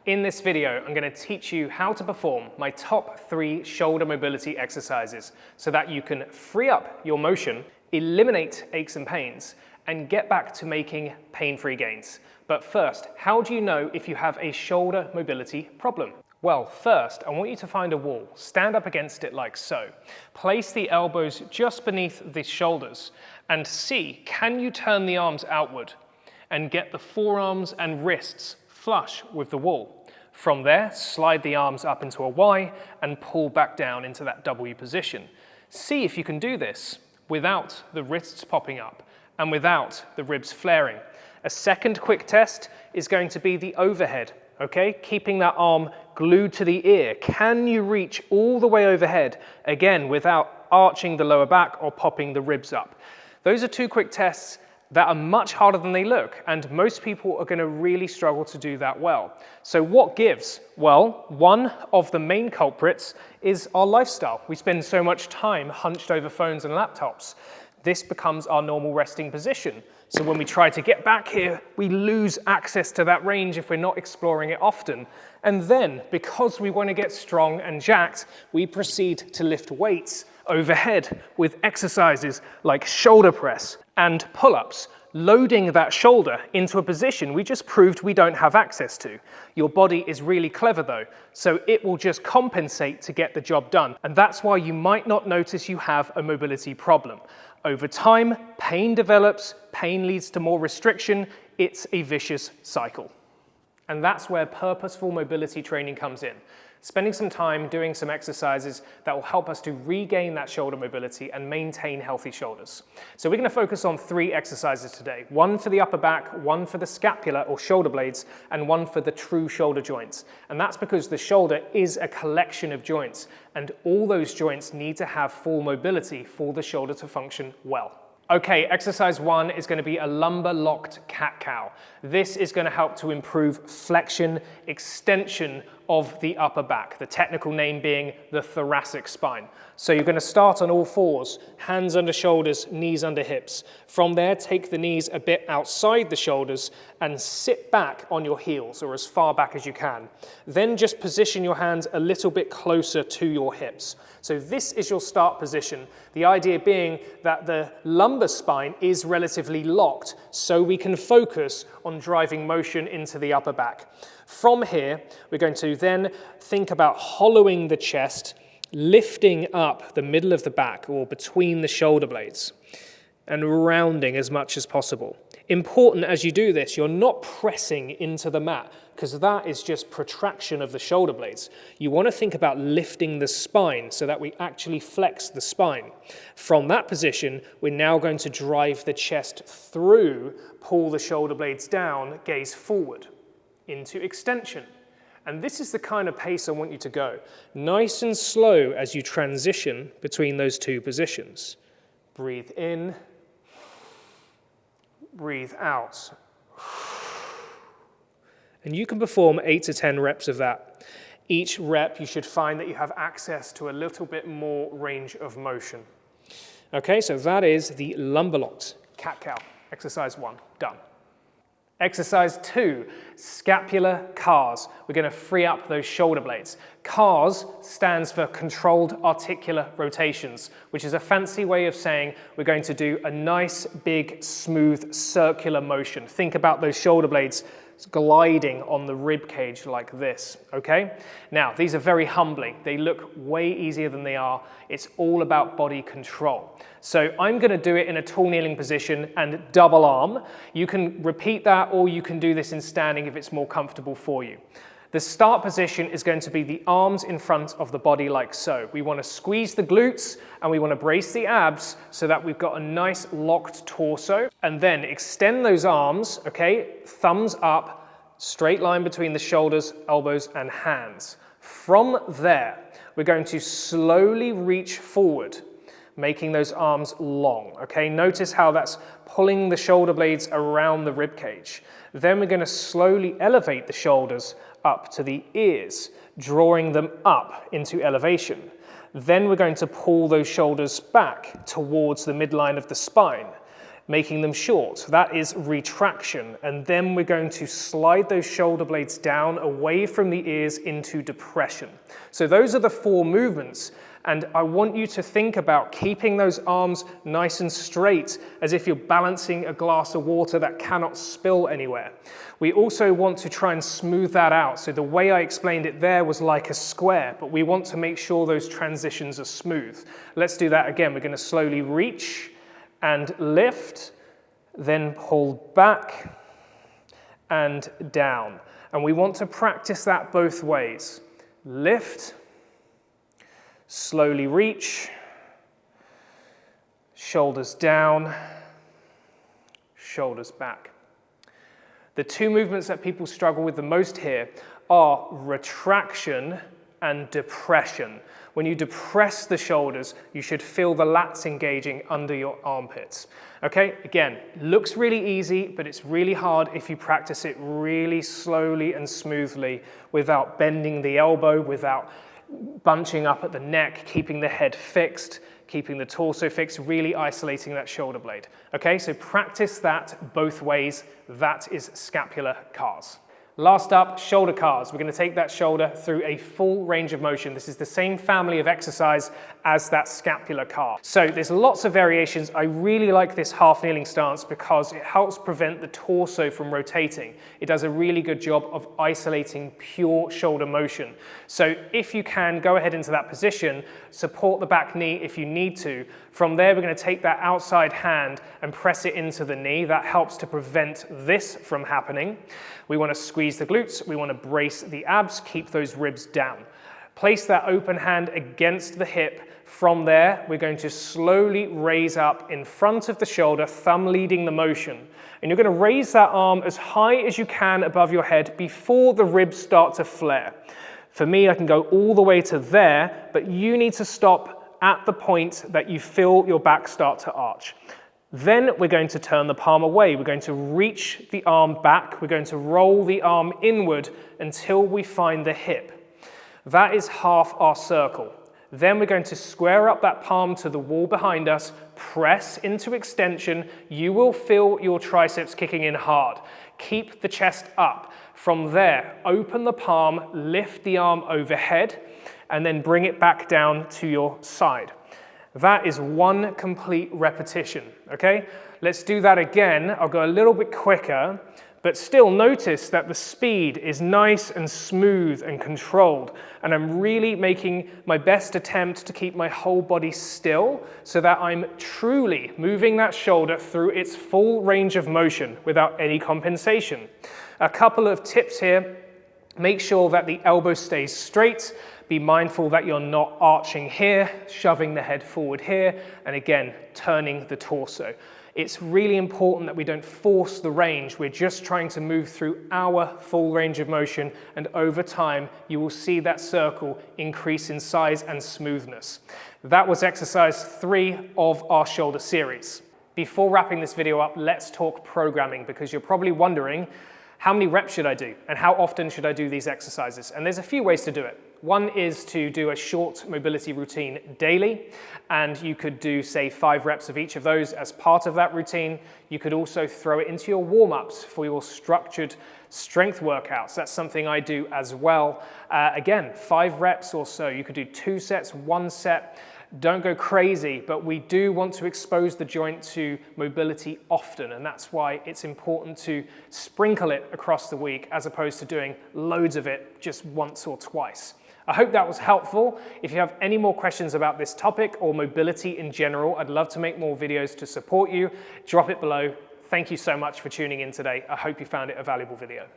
In this video, I'm going to teach you how to perform my top 3 shoulder mobility exercises so that you can free up your motion, eliminate aches and pains, and get back to making pain-free gains. But first, how do you know if you have a shoulder mobility problem? Well, first, I want you to find a wall, stand up against it like so. Place the elbows just beneath the shoulders and see, can you turn the arms outward and get the forearms and wrists flush with the wall? From there, slide the arms up into a Y and pull back down into that W position. See if you can do this without the wrists popping up and without the ribs flaring. A second quick test is going to be the overhead. Okay, keeping that arm glued to the ear. Can you reach all the way overhead, again, without arching the lower back or popping the ribs up? Those are 2 quick tests that are much harder than they look, and most people are going to really struggle to do that well. So what gives? Well, one of the main culprits is our lifestyle. We spend so much time hunched over phones and laptops. This becomes our normal resting position. So when we try to get back here, we lose access to that range if we're not exploring it often. And then, because we want to get strong and jacked, we proceed to lift weights overhead with exercises like shoulder press and pull-ups, loading that shoulder into a position we just proved we don't have access to. Your body is really clever though, so it will just compensate to get the job done. And that's why you might not notice you have a mobility problem. Over time, pain develops, pain leads to more restriction, it's a vicious cycle. And that's where purposeful mobility training comes in. Spending some time doing some exercises that will help us to regain that shoulder mobility and maintain healthy shoulders. So we're going to focus on 3 exercises today. 1 for the upper back, 1 for the scapula or shoulder blades, and 1 for the true shoulder joints. And that's because the shoulder is a collection of joints, and all those joints need to have full mobility for the shoulder to function well. Okay, exercise 1 is going to be a lumbar locked cat-cow. This is going to help to improve flexion, extension of the upper back, the technical name being the thoracic spine. So you're going to start on all 4s, hands under shoulders, knees under hips. From there, take the knees a bit outside the shoulders and sit back on your heels, or as far back as you can. Then just position your hands a little bit closer to your hips. So this is your start position. The idea being that the lumbar spine is relatively locked, so we can focus on driving motion into the upper back. From here, we're going to then think about hollowing the chest, lifting up the middle of the back or between the shoulder blades, and rounding as much as possible. Important as you do this, you're not pressing into the mat, because that is just protraction of the shoulder blades. You want to think about lifting the spine so that we actually flex the spine. From that position, we're now going to drive the chest through, pull the shoulder blades down, gaze forward into extension. And this is the kind of pace I want you to go. Nice and slow as you transition between those 2 positions. Breathe in, breathe out. And you can perform 8 to 10 reps of that. Each rep, you should find that you have access to a little bit more range of motion. Okay, so that is the lumbar locked cat-cow. Exercise 1, done. Exercise 2, Scapula CARs. We're going to free up those shoulder blades. CARs stands for controlled articular rotations, which is a fancy way of saying we're going to do a nice, big, smooth, circular motion. Think about those shoulder blades gliding on the rib cage like this, okay? Now, these are very humbling. They look way easier than they are. It's all about body control. So I'm going to do it in a tall kneeling position and double arm. You can repeat that, or you can do this in standing if it's more comfortable for you. The start position is going to be the arms in front of the body like so. We want to squeeze the glutes and we want to brace the abs so that we've got a nice locked torso. And then extend those arms, okay? Thumbs up, straight line between the shoulders, elbows, and hands. From there, we're going to slowly reach forward, making those arms long, okay? Notice how that's pulling the shoulder blades around the rib cage. Then we're going to slowly elevate the shoulders up to the ears, drawing them up into elevation. Then we're going to pull those shoulders back towards the midline of the spine. making them short. That is retraction. And then we're going to slide those shoulder blades down away from the ears into depression. So those are the 4 movements. And I want you to think about keeping those arms nice and straight, as if you're balancing a glass of water that cannot spill anywhere. We also want to try and smooth that out. So the way I explained it there was like a square, but we want to make sure those transitions are smooth. Let's do that again. We're going to slowly reach and lift, then pull back and down. And we want to practice that both ways. Lift, slowly reach, shoulders down, shoulders back. The 2 movements that people struggle with the most here are retraction and depression. When you depress the shoulders, you should feel the lats engaging under your armpits. Okay, again, looks really easy, but it's really hard if you practice it really slowly and smoothly without bending the elbow, without bunching up at the neck, keeping the head fixed, keeping the torso fixed, really isolating that shoulder blade. Okay, so practice that both ways. That is scapular CARs. Last up, shoulder CARs. We're going to take that shoulder through a full range of motion. This is the same family of exercise as that scapular CAR. So there's lots of variations. I really like this half kneeling stance because it helps prevent the torso from rotating. It does a really good job of isolating pure shoulder motion. So if you can, go ahead into that position, support the back knee if you need to. From there, we're going to take that outside hand and press it into the knee. That helps to prevent this from happening. We want to squeeze the glutes, we want to brace the abs, keep those ribs down. Place that open hand against the hip. From there, we're going to slowly raise up in front of the shoulder, thumb leading the motion. And you're going to raise that arm as high as you can above your head before the ribs start to flare. For me, I can go all the way to there, but you need to stop at the point that you feel your back start to arch. Then we're going to turn the palm away. We're going to reach the arm back. We're going to roll the arm inward until we find the hip. That is half our circle. Then we're going to square up that palm to the wall behind us, press into extension. You will feel your triceps kicking in hard. Keep the chest up. From there, open the palm, lift the arm overhead, and then bring it back down to your side. That is 1 complete repetition, okay? Let's do that again. I'll go a little bit quicker, but still notice that the speed is nice and smooth and controlled, and I'm really making my best attempt to keep my whole body still so that I'm truly moving that shoulder through its full range of motion without any compensation. A couple of tips here. Make sure that the elbow stays straight. Be mindful that you're not arching here, shoving the head forward here, and again, turning the torso. It's really important that we don't force the range. We're just trying to move through our full range of motion, and over time, you will see that circle increase in size and smoothness. That was exercise 3 of our shoulder series. Before wrapping this video up, let's talk programming, because you're probably wondering, how many reps should I do? And how often should I do these exercises? And there's a few ways to do it. One is to do a short mobility routine daily, and you could do, say, 5 reps of each of those as part of that routine. You could also throw it into your warm-ups for your structured strength workouts. That's something I do as well. Again, 5 reps or so. You could do 2 sets, 1 set. Don't go crazy, but we do want to expose the joint to mobility often, and that's why it's important to sprinkle it across the week as opposed to doing loads of it just once or twice. I hope that was helpful. If you have any more questions about this topic or mobility in general, I'd love to make more videos to support you. Drop it below. Thank you so much for tuning in today. I hope you found it a valuable video.